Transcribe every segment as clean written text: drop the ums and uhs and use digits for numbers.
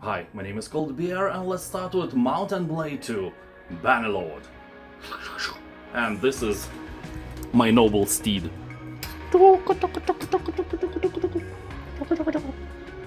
Hi, my name is Cold Beer, and let's start with Mount and Blade 2, Bannerlord. And this is my noble steed.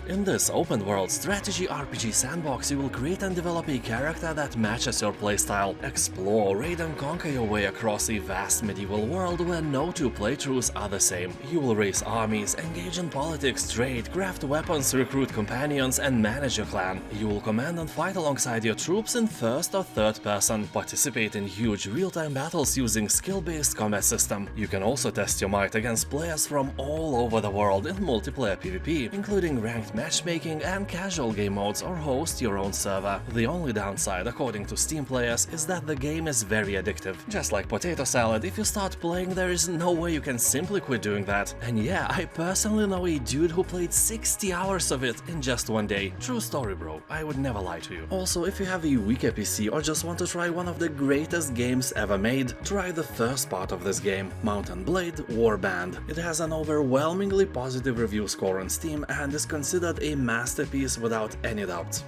In this open-world strategy RPG sandbox, you will create and develop a character that matches your playstyle. Explore, raid and conquer your way across a vast medieval world where no two playthroughs are the same. You will raise armies, engage in politics, trade, craft weapons, recruit companions, and manage your clan. You will command and fight alongside your troops in first or third person. Participate in huge real-time battles using skill-based combat system. You can also test your might against players from all over the world in multiplayer PvP, including ranked matchmaking and casual game modes, or host your own server. The only downside, according to Steam players, is that the game is very addictive. Just like potato salad, if you start playing, there is no way you can simply quit doing that. And yeah, I personally know a dude who played 60 hours of it in just one day. True story, bro. I would never lie to you. Also, if you have a weaker PC or just want to try one of the greatest games ever made, try the first part of this game, Mount and Blade Warband. It has an overwhelmingly positive review score on Steam and is considered a masterpiece without any doubt.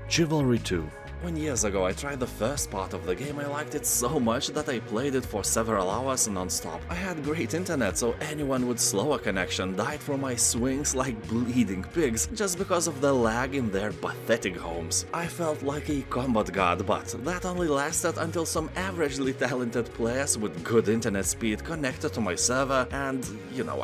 Chivalry 2. When years ago I tried the first part of the game, I liked it so much that I played it for several hours non-stop. I had great internet, so anyone with slower connection died from my swings like bleeding pigs just because of the lag in their pathetic homes. I felt like a combat god, but that only lasted until some averagely talented players with good internet speed connected to my server and,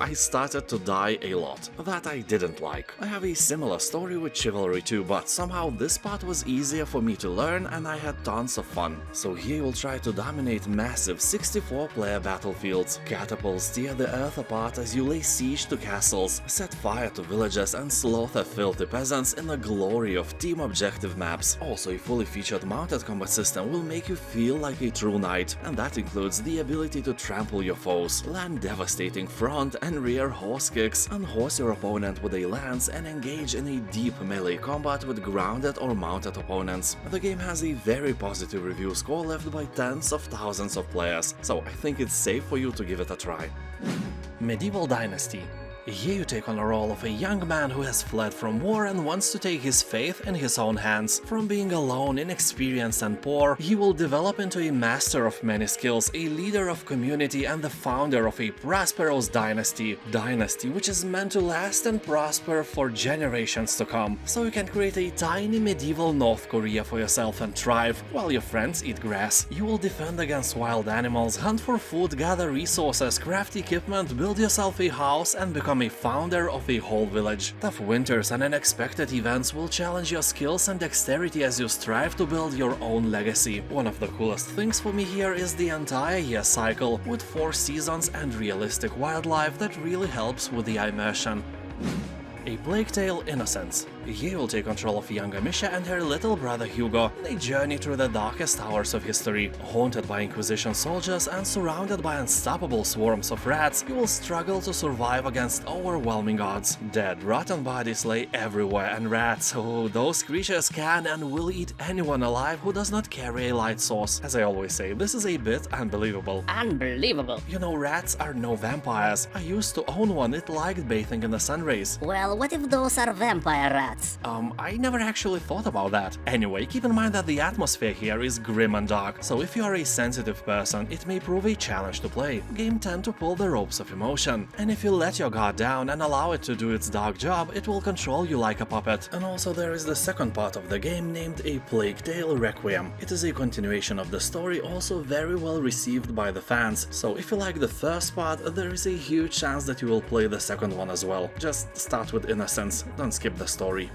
I started to die a lot. That I didn't like. I have a similar story with Chivalry 2, but somehow this part was easier for me to learn and I had tons of fun. So here you'll try to dominate massive 64-player battlefields. Catapults tear the earth apart as you lay siege to castles, set fire to villages and slaughter filthy peasants in the glory of team objective maps. Also, a fully featured mounted combat system will make you feel like a true knight, and that includes the ability to trample your foes, land devastating front and rear horse kicks, unhorse your opponent with a lance and engage in a deep melee combat with grounded or mounted opponents. The game has a very positive review score left by tens of thousands of players, so I think it's safe for you to give it a try. Medieval Dynasty. Here you take on the role of a young man who has fled from war and wants to take his fate in his own hands. From being alone, inexperienced and poor, he will develop into a master of many skills, a leader of community and the founder of a prosperous dynasty. Dynasty which is meant to last and prosper for generations to come. So you can create a tiny medieval North Korea for yourself and thrive, while your friends eat grass. You will defend against wild animals, hunt for food, gather resources, craft equipment, build yourself a house and become a founder of a whole village. Tough winters and unexpected events will challenge your skills and dexterity as you strive to build your own legacy. One of the coolest things for me here is the entire year cycle, with 4 seasons and realistic wildlife that really helps with the immersion. A Plague Tale: Innocence. Here you'll take control of young Amisha and her little brother Hugo in a journey through the darkest hours of history. Haunted by Inquisition soldiers and surrounded by unstoppable swarms of rats, you will struggle to survive against overwhelming odds. Dead, rotten bodies lay everywhere and rats, oh, those creatures can and will eat anyone alive who does not carry a light source. As I always say, this is a bit unbelievable. Unbelievable. Rats are no vampires. I used to own one, it liked bathing in the sun rays. Well, what if those are vampire rats? I never actually thought about that. Anyway, keep in mind that the atmosphere here is grim and dark, so if you are a sensitive person, it may prove a challenge to play. Game tend to pull the ropes of emotion, and if you let your guard down and allow it to do its dark job, it will control you like a puppet. And also there is the second part of the game named A Plague Tale: Requiem. It is a continuation of the story, also very well received by the fans, so if you like the first part, there is a huge chance that you will play the second one as well. Just start with Innocence, don't skip the story.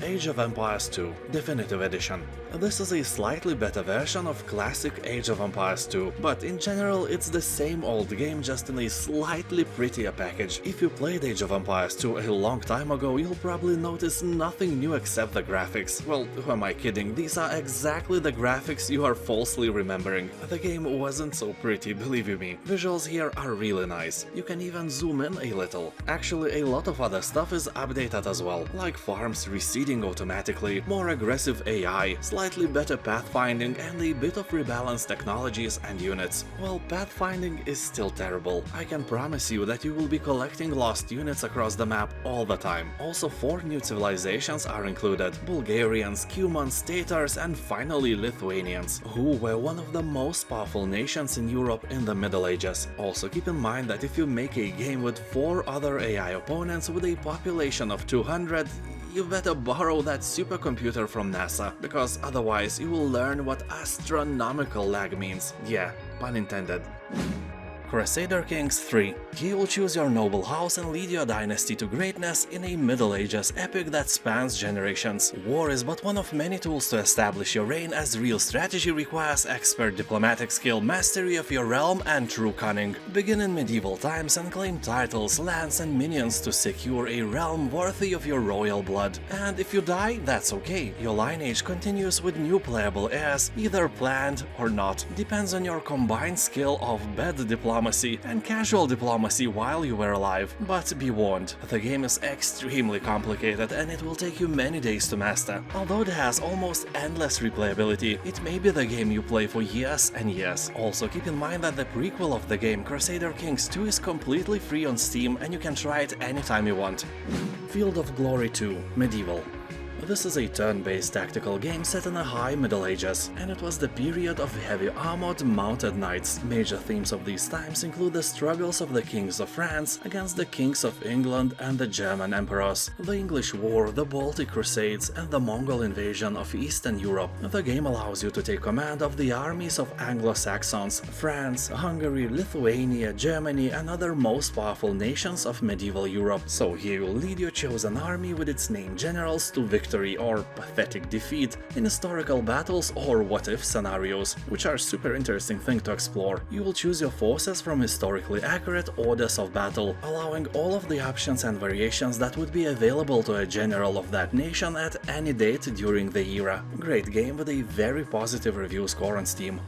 Age of Empires 2 Definitive Edition. This is a slightly better version of classic Age of Empires 2, but in general it's the same old game just in a slightly prettier package. If you played Age of Empires 2 a long time ago, you'll probably notice nothing new except the graphics. Well, who am I kidding, these are exactly the graphics you are falsely remembering. The game wasn't so pretty, believe you me. Visuals here are really nice. You can even zoom in a little. Actually, a lot of other stuff is updated as well, like farms receding breeding automatically, more aggressive AI, slightly better pathfinding, and a bit of rebalanced technologies and units. Well, pathfinding is still terrible. I can promise you that you will be collecting lost units across the map all the time. Also, 4 new civilizations are included: Bulgarians, Cumans, Tatars, and finally Lithuanians, who were one of the most powerful nations in Europe in the Middle Ages. Also, keep in mind that if you make a game with 4 other AI opponents with a population of 200, you better borrow that supercomputer from NASA, because otherwise you will learn what astronomical lag means. Yeah, pun intended. Crusader Kings III. You will choose your noble house and lead your dynasty to greatness in a Middle Ages epic that spans generations. War is but one of many tools to establish your reign, as real strategy requires expert diplomatic skill, mastery of your realm, and true cunning. Begin in medieval times and claim titles, lands, and minions to secure a realm worthy of your royal blood. And if you die, that's okay. Your lineage continues with new playable heirs, either planned or not. Depends on your combined skill of bad diplomacy and casual diplomacy while you were alive. But be warned, the game is extremely complicated and it will take you many days to master. Although it has almost endless replayability, it may be the game you play for years and years. Also, keep in mind that the prequel of the game, Crusader Kings II, is completely free on Steam and you can try it anytime you want. Field of Glory 2 Medieval. This is a turn-based tactical game set in the High Middle Ages, and it was the period of heavy armored mounted knights. Major themes of these times include the struggles of the kings of France against the kings of England and the German emperors, the English War, the Baltic Crusades, and the Mongol invasion of Eastern Europe. The game allows you to take command of the armies of Anglo-Saxons, France, Hungary, Lithuania, Germany, and other most powerful nations of medieval Europe. So here you'll lead your chosen army with its named generals to victory or pathetic defeat in historical battles or what-if scenarios, which are a super interesting thing to explore. You will choose your forces from historically accurate orders of battle, allowing all of the options and variations that would be available to a general of that nation at any date during the era. Great game with a very positive review score on Steam.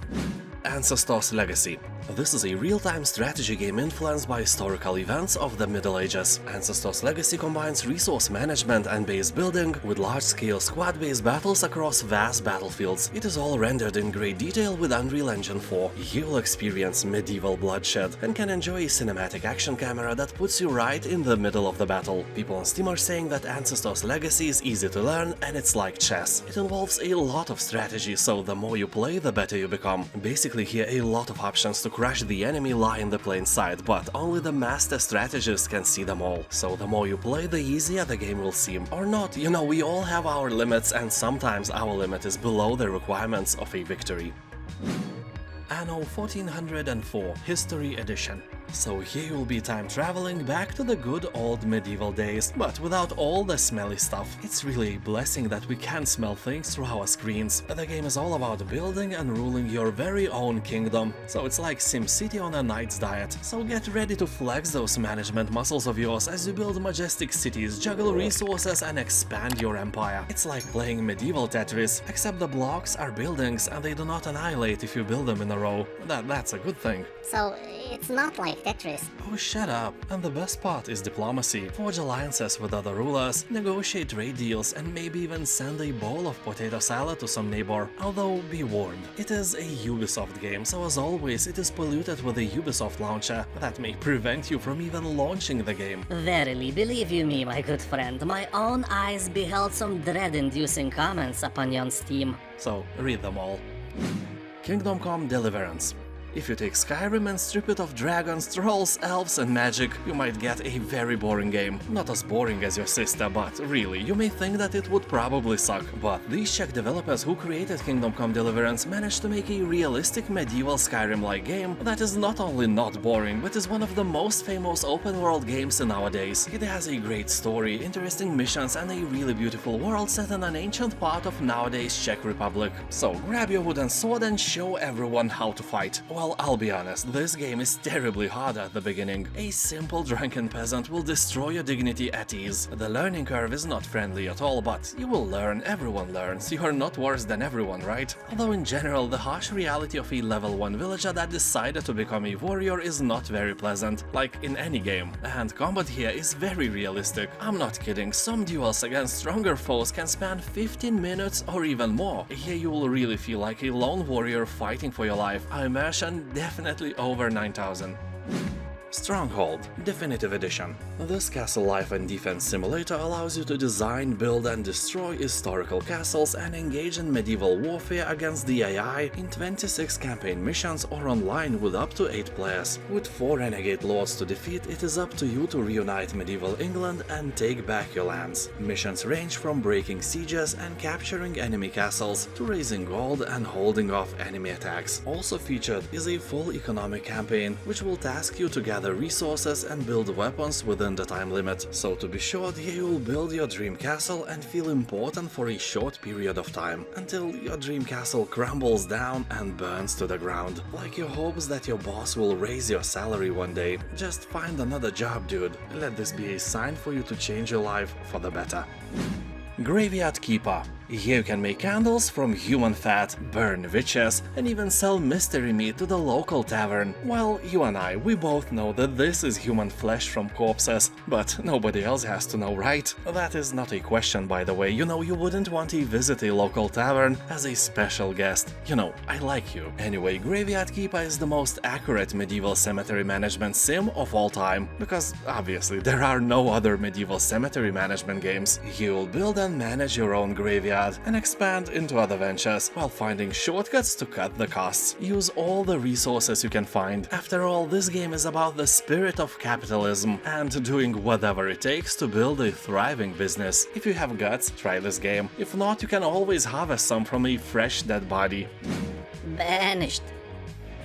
Ancestors' Legacy. This is a real-time strategy game influenced by historical events of the Middle Ages. Ancestors' Legacy combines resource management and base building with large-scale squad-based battles across vast battlefields. It is all rendered in great detail with Unreal Engine 4. You will experience medieval bloodshed and can enjoy a cinematic action camera that puts you right in the middle of the battle. People on Steam are saying that Ancestors' Legacy is easy to learn and it's like chess. It involves a lot of strategy, so the more you play, the better you become. Basically, here a lot of options to crush the enemy lie in the plain sight, but only the master strategist can see them all. So the more you play, the easier the game will seem. Or not, you know, we all have our limits, and sometimes our limit is below the requirements of a victory. Anno 1404 History Edition. So here you'll be time traveling back to the good old medieval days, but without all the smelly stuff. It's really a blessing that we can smell things through our screens. The game is all about building and ruling your very own kingdom, so it's like SimCity on a knight's diet. So get ready to flex those management muscles of yours as you build majestic cities, juggle resources, and expand your empire. It's like playing medieval Tetris, except the blocks are buildings and they do not annihilate if you build them in a row. That's a good thing. So, it's not like Tetris. Oh, shut up. And the best part is diplomacy. Forge alliances with other rulers, negotiate trade deals, and maybe even send a bowl of potato salad to some neighbor. Although, be warned, it is a Ubisoft game, so as always, it is polluted with a Ubisoft launcher that may prevent you from even launching the game. Verily, believe you me, my good friend, my own eyes beheld some dread-inducing comments upon yon Steam. So, read them all. Kingdom Come Deliverance. If you take Skyrim and strip it of dragons, trolls, elves and magic, you might get a very boring game. Not as boring as your sister, but really, you may think that it would probably suck. But these Czech developers who created Kingdom Come Deliverance managed to make a realistic medieval Skyrim-like game that is not only not boring, but is one of the most famous open-world games nowadays. It has a great story, interesting missions and a really beautiful world set in an ancient part of nowadays Czech Republic. So grab your wooden sword and show everyone how to fight. Well, I'll be honest, this game is terribly hard at the beginning. A simple drunken peasant will destroy your dignity at ease. The learning curve is not friendly at all, but you will learn, everyone learns. You're not worse than everyone, right? Although in general, the harsh reality of a level 1 villager that decided to become a warrior is not very pleasant, like in any game. And combat here is very realistic. I'm not kidding, some duels against stronger foes can span 15 minutes or even more. Here you will really feel like a lone warrior fighting for your life. Immersion definitely over 9000. Stronghold Definitive Edition. This castle life and defense simulator allows you to design, build and destroy historical castles and engage in medieval warfare against the AI in 26 campaign missions or online with up to 8 players. With 4 renegade lords to defeat, it is up to you to reunite medieval England and take back your lands. Missions range from breaking sieges and capturing enemy castles to raising gold and holding off enemy attacks. Also featured is a full economic campaign which will task you to gather resources and build weapons within the time limit. So to be short, here you will build your dream castle and feel important for a short period of time, until your dream castle crumbles down and burns to the ground. Like your hopes that your boss will raise your salary one day. Just find another job, dude. Let this be a sign for you to change your life for the better. Graveyard Keeper. Here you can make candles from human fat, burn witches, and even sell mystery meat to the local tavern. Well, you and I, we both know that this is human flesh from corpses, but nobody else has to know, right? That is not a question, by the way. You know, you wouldn't want to visit a local tavern as a special guest. You know, I like you. Anyway, Graveyard Keeper is the most accurate medieval cemetery management sim of all time, because obviously there are no other medieval cemetery management games. You'll build and manage your own graveyard and expand into other ventures while finding shortcuts to cut the costs. Use all the resources you can find. After all, this game is about the spirit of capitalism and doing whatever it takes to build a thriving business. If you have guts, try this game. If not, you can always harvest some from a fresh dead body. Banished.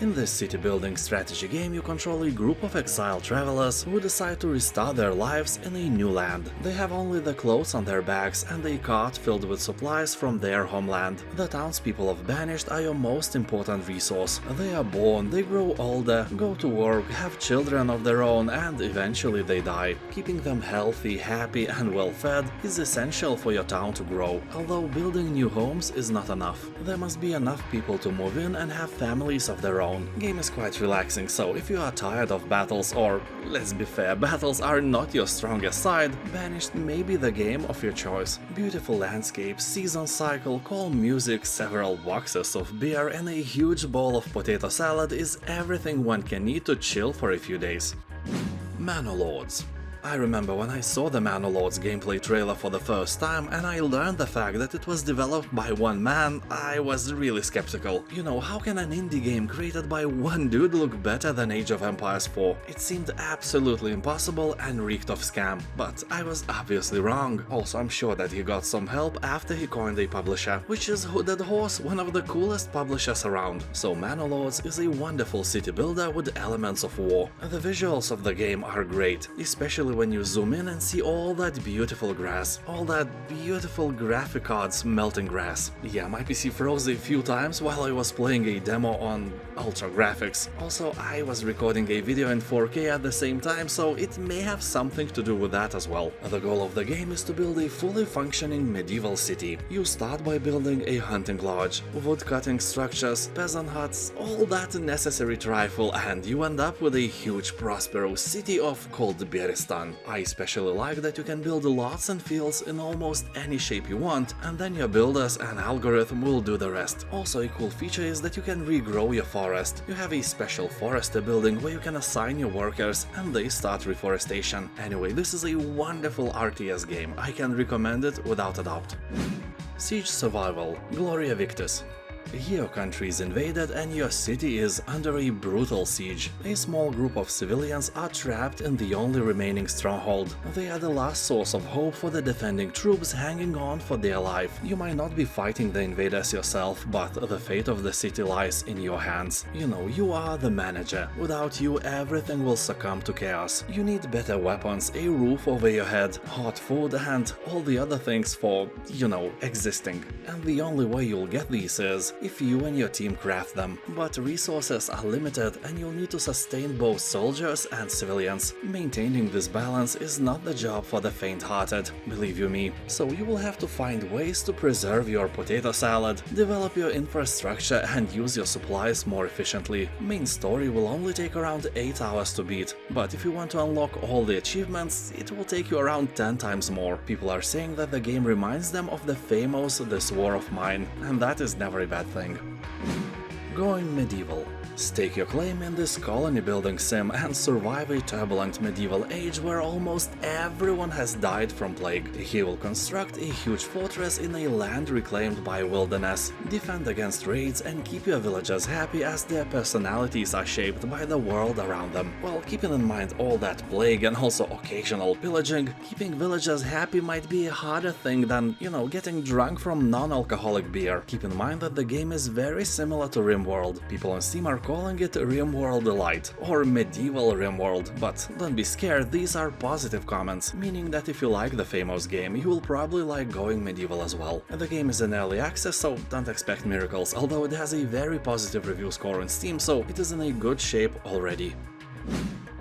In this city-building strategy game, you control a group of exiled travelers who decide to restart their lives in a new land. They have only the clothes on their backs and a cart filled with supplies from their homeland. The townspeople of Banished are your most important resource. They are born, they grow older, go to work, have children of their own, and eventually they die. Keeping them healthy, happy and well-fed is essential for your town to grow. Although building new homes is not enough. There must be enough people to move in and have families of their own. Game is quite relaxing, so if you are tired of battles, or let's be fair, battles are not your strongest side, Banished may be the game of your choice. Beautiful landscapes, season cycle, calm music, several boxes of beer and a huge bowl of potato salad is everything one can need to chill for a few days. Manor Lords. I remember when I saw the Manor Lords gameplay trailer for the first time and I learned the fact that it was developed by one man, I was really skeptical. You know, how can an indie game created by one dude look better than Age of Empires 4? It seemed absolutely impossible and reeked of scam, but I was obviously wrong. Also, I'm sure that he got some help after he coined a publisher, which is Hooded Horse, one of the coolest publishers around. So Manor Lords is a wonderful city builder with elements of war. The visuals of the game are great, especially when you zoom in and see all that beautiful grass, all that beautiful graphic cards melting grass. Yeah, my PC froze a few times while I was playing a demo on ultra graphics. Also, I was recording a video in 4K at the same time, so it may have something to do with that as well. The goal of the game is to build a fully functioning medieval city. You start by building a hunting lodge, wood-cutting structures, peasant huts, all that necessary trifle, and you end up with a huge prosperous city of called Beristan. I especially like that you can build lots and fields in almost any shape you want, and then your builders and algorithm will do the rest. Also, a cool feature is that you can regrow your forest. You have a special forester building where you can assign your workers and they start reforestation. Anyway, this is a wonderful RTS game. I can recommend it without a doubt. Siege Survival Gloria Victis. Your country is invaded and your city is under a brutal siege. A small group of civilians are trapped in the only remaining stronghold. They are the last source of hope for the defending troops hanging on for their life. You might not be fighting the invaders yourself, but the fate of the city lies in your hands. You know, you are the manager. Without you, everything will succumb to chaos. You need better weapons, a roof over your head, hot food, and all the other things for, you know, existing. And the only way you'll get these is if you and your team craft them. But resources are limited and you'll need to sustain both soldiers and civilians. Maintaining this balance is not the job for the faint-hearted, believe you me. So you will have to find ways to preserve your potato salad, develop your infrastructure and use your supplies more efficiently. Main story will only take around 8 hours to beat, but if you want to unlock all the achievements, it will take you around 10 times more. People are saying that the game reminds them of the famous This War of Mine, and that is never a bad thing. Going medieval. Stake your claim in this colony building sim and survive a turbulent medieval age where almost everyone has died from plague. Here will construct a huge fortress in a land reclaimed by wilderness, defend against raids and keep your villagers happy as their personalities are shaped by the world around them. While keeping in mind all that plague and also occasional pillaging, keeping villagers happy might be a harder thing than, getting drunk from non-alcoholic beer. Keep in mind that the game is very similar to RimWorld. People on Steam are calling it RimWorld Elite or Medieval RimWorld, but don't be scared, these are positive comments, meaning that if you like the famous game, you will probably like Going Medieval as well. The game is in early access, so don't expect miracles, although it has a very positive review score on Steam, so it is in a good shape already.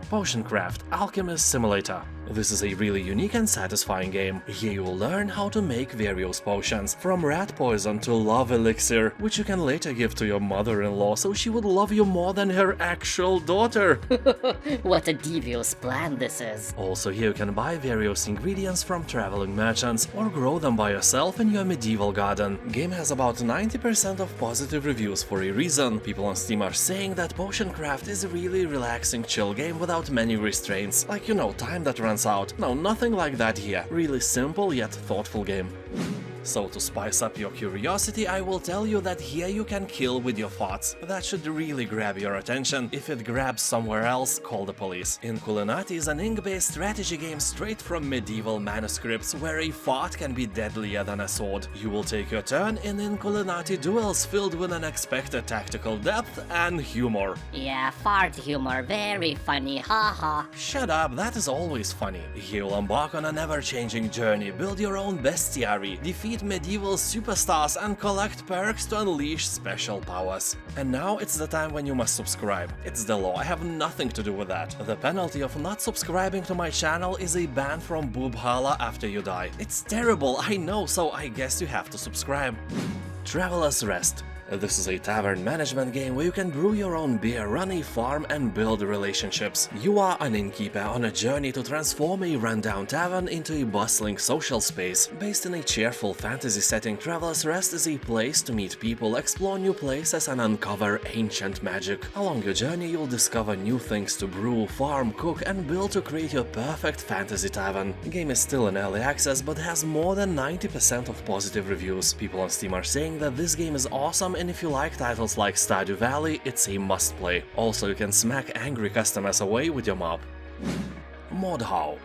Potion Craft Alchemist Simulator. This is a really unique and satisfying game. Here you will learn how to make various potions, from rat poison to love elixir, which you can later give to your mother-in-law so she would love you more than her actual daughter. What a devious plan this is. Also here you can buy various ingredients from traveling merchants or grow them by yourself in your medieval garden. Game has about 90% of positive reviews for a reason. People on Steam are saying that Potion Craft is a really relaxing chill game without many restraints, like time that runs out. No, nothing like that here. Really simple yet thoughtful game. So to spice up your curiosity, I will tell you that here you can kill with your thoughts. That should really grab your attention. If it grabs somewhere else, call the police. Inkulinati is an ink-based strategy game straight from medieval manuscripts where a thought can be deadlier than a sword. You will take your turn in Inkulinati duels filled with unexpected tactical depth and humor. Yeah, fart humor, very funny, haha. Shut up, that is always funny. You'll embark on an ever-changing journey, build your own bestiary, defeat medieval superstars and collect perks to unleash special powers. And now it's the time when you must subscribe. It's the law, I have nothing to do with that. The penalty of not subscribing to my channel is a ban from Boobhala after you die. It's terrible, I know, so I guess you have to subscribe. Traveler's Rest. This is a tavern management game where you can brew your own beer, run a farm and build relationships. You are an innkeeper on a journey to transform a rundown tavern into a bustling social space. Based in a cheerful fantasy setting, Traveler's Rest is a place to meet people, explore new places and uncover ancient magic. Along your journey you'll discover new things to brew, farm, cook and build to create your perfect fantasy tavern. The game is still in early access but has more than 90% of positive reviews. People on Steam are saying that this game is awesome, and if you like titles like Stardew Valley, it's a must-play. Also, you can smack angry customers away with your mob. Mordhau.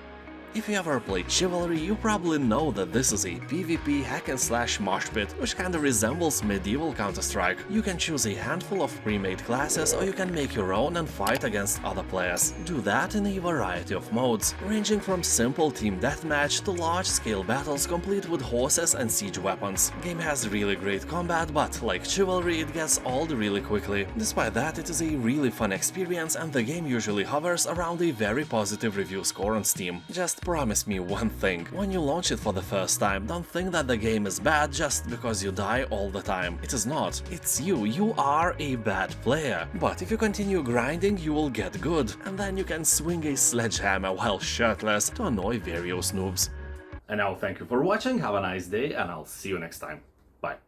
If you ever played Chivalry, you probably know that this is a PvP hack-and-slash mosh pit, which kinda resembles medieval Counter-Strike. You can choose a handful of pre-made classes, or you can make your own and fight against other players. Do that in a variety of modes, ranging from simple team deathmatch to large-scale battles complete with horses and siege weapons. Game has really great combat, but like Chivalry, it gets old really quickly. Despite that, it is a really fun experience, and the game usually hovers around a very positive review score on Steam. Just promise me one thing: when you launch it for the first time, don't think that the game is bad just because you die all the time. It is not. It's you. You are a bad player. But if you continue grinding, you will get good, and then you can swing a sledgehammer while shirtless to annoy various noobs. And now thank you for watching, have a nice day, and I'll see you next time. Bye.